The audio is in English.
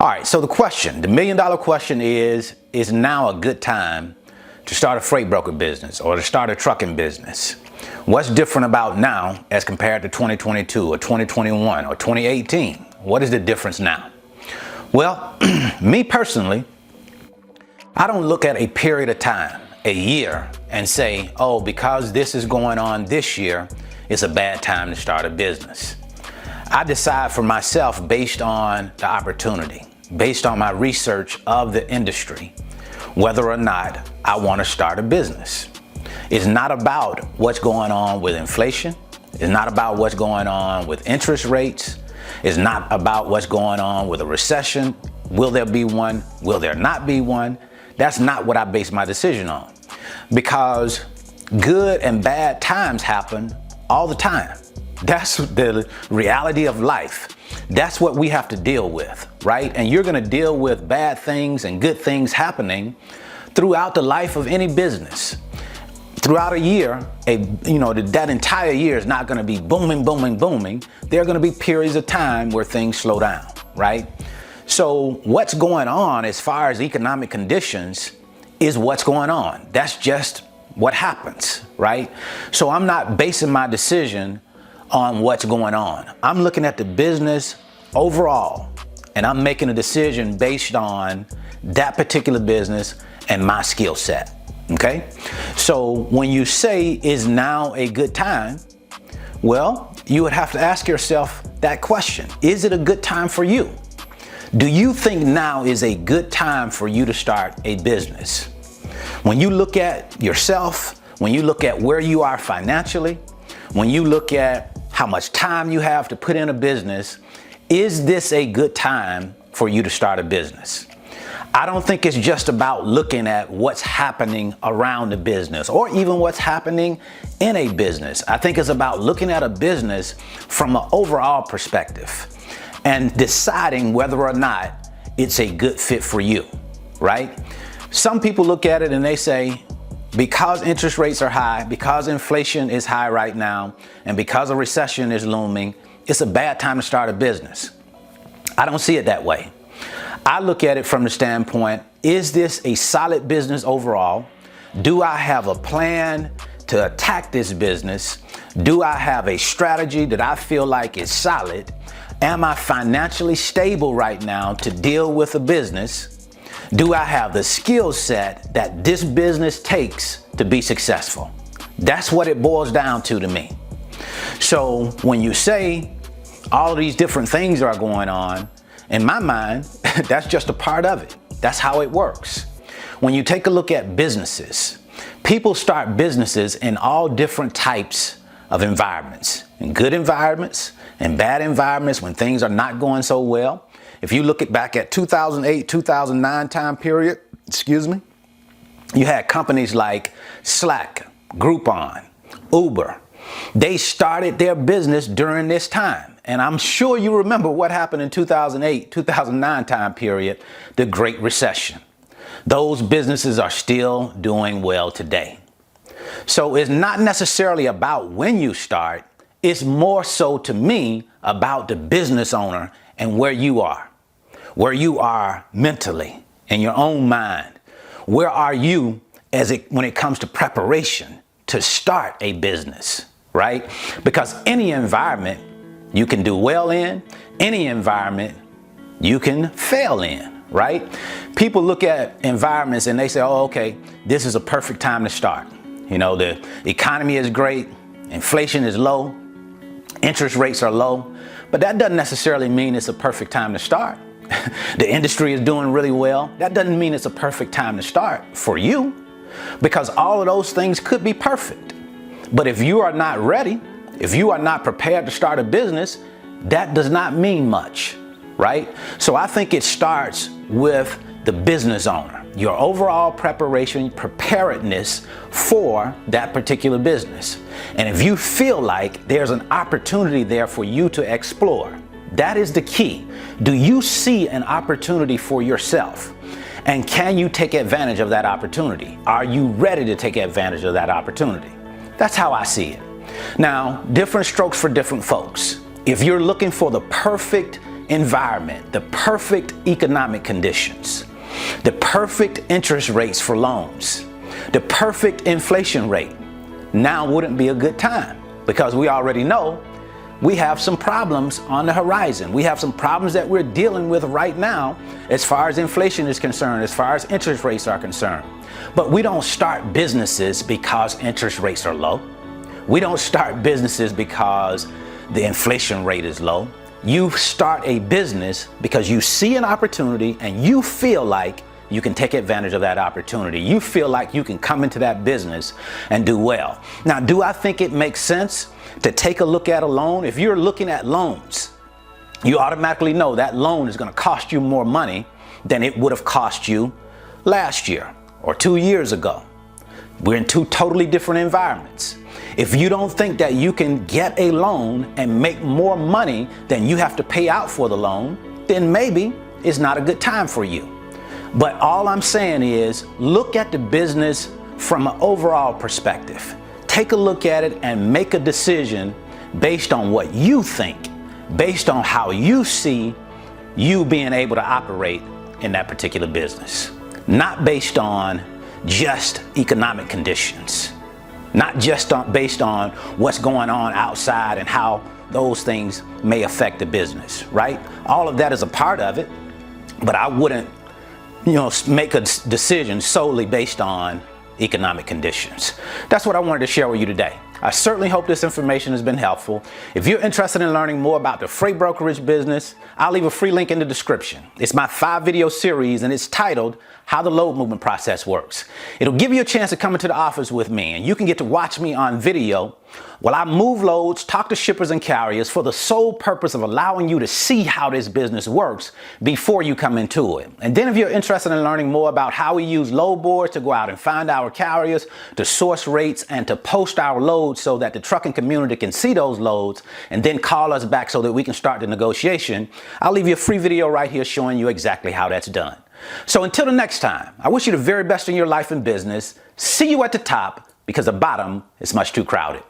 right, so the million-dollar question is now a good time to start a freight broker business or to start a trucking business? What's different about now as compared to 2022 or 2021 or 2018? What is the difference now? Well, me personally, I don't look at a period of time, a year, and say, oh, because this is going on this year, it's a bad time to start a business. I decide for myself based on the opportunity, based on my research of the industry, whether or not I want to start a business. It's not about what's going on with inflation. It's not about what's going on with interest rates. It's not about what's going on with a recession. Will there be one? Will there not be one? That's not what I base my decision on, because good and bad times happen all the time. That's the reality of life. That's what we have to deal with, right? And you're going to deal with bad things and good things happening throughout the life of any business. Throughout a year, that entire year is not going to be booming, booming, booming. There are going to be periods of time where things slow down, right? So what's going on as far as economic conditions is what's going on. That's just what happens, right? So I'm not basing my decision on what's going on. I'm looking at the business overall, and I'm making a decision based on that particular business and my skill set. Okay? So when you say, is now a good time? Well, you would have to ask yourself that question. Is it a good time for you? Do you think now is a good time for you to start a business? When you look at yourself, when you look at where you are financially, when you look at how much time you have to put in a business, is this a good time for you to start a business? I don't think it's just about looking at what's happening around the business or even what's happening in a business. I think it's about looking at a business from an overall perspective and deciding whether or not it's a good fit for you, right? Some people look at it and they say, because interest rates are high, because inflation is high right now, and because a recession is looming, it's a bad time to start a business. I don't see it that way. I look at it from the standpoint, is this a solid business overall? Do I have a plan to attack this business? Do I have a strategy that I feel like is solid? Am I financially stable right now to deal with a business? Do I have the skill set that this business takes to be successful? That's what it boils down to me. So when you say all of these different things are going on, in my mind, that's just a part of it. That's how it works. When you take a look at businesses, people start businesses in all different types of environments, in good environments and bad environments when things are not going so well. If you look back at 2008, 2009 time period, you had companies like Slack, Groupon, Uber. They started their business during this time. And I'm sure you remember what happened in 2008, 2009 time period, the Great Recession. Those businesses are still doing well today. So it's not necessarily about when you start. It's more so to me about the business owner and where you are mentally, in your own mind. Where are you when it comes to preparation to start a business, right? Because any environment you can do well in, any environment you can fail in, right? People look at environments and they say, oh, okay, this is a perfect time to start. The economy is great, inflation is low, interest rates are low, but that doesn't necessarily mean it's a perfect time to start. The industry is doing really well. That doesn't mean it's a perfect time to start for you, because all of those things could be perfect. But if you are not ready, if you are not prepared to start a business, that does not mean much, right? So I think it starts with the business owner, your overall preparation, preparedness for that particular business. And if you feel like there's an opportunity there for you to explore, that is the key. Do you see an opportunity for yourself? And can you take advantage of that opportunity? Are you ready to take advantage of that opportunity? That's how I see it. Now, different strokes for different folks. If you're looking for the perfect environment, the perfect economic conditions, the perfect interest rates for loans, the perfect inflation rate, now wouldn't be a good time, because we already know we have some problems on the horizon. We have some problems that we're dealing with right now as far as inflation is concerned, as far as interest rates are concerned. But we don't start businesses because interest rates are low. We don't start businesses because the inflation rate is low. You start a business because you see an opportunity and you feel like you can take advantage of that opportunity. You feel like you can come into that business and do well. Now, do I think it makes sense to take a look at a loan? If you're looking at loans, you automatically know that loan is going to cost you more money than it would have cost you last year or 2 years ago. We're in two totally different environments. If you don't think that you can get a loan and make more money than you have to pay out for the loan, then maybe it's not a good time for you. But all I'm saying is, look at the business from an overall perspective. Take a look at it and make a decision based on what you think, based on how you see you being able to operate in that particular business. Not based on just economic conditions, not just based on what's going on outside and how those things may affect the business, right? All of that is a part of it, but I wouldn't make a decision solely based on economic conditions. That's what I wanted to share with you today. I certainly hope this information has been helpful. If you're interested in learning more about the freight brokerage business, I'll leave a free link in the description. It's my 5-video series and it's titled How the Load Movement Process Works. It'll give you a chance to come into the office with me and you can get to watch me on video while I move loads, talk to shippers and carriers for the sole purpose of allowing you to see how this business works before you come into it. And then if you're interested in learning more about how we use load boards to go out and find our carriers, to source rates, and to post our loads so that the trucking community can see those loads and then call us back so that we can start the negotiation, I'll leave you a free video right here showing you exactly how that's done. So until the next time, I wish you the very best in your life and business. See you at the top, because the bottom is much too crowded.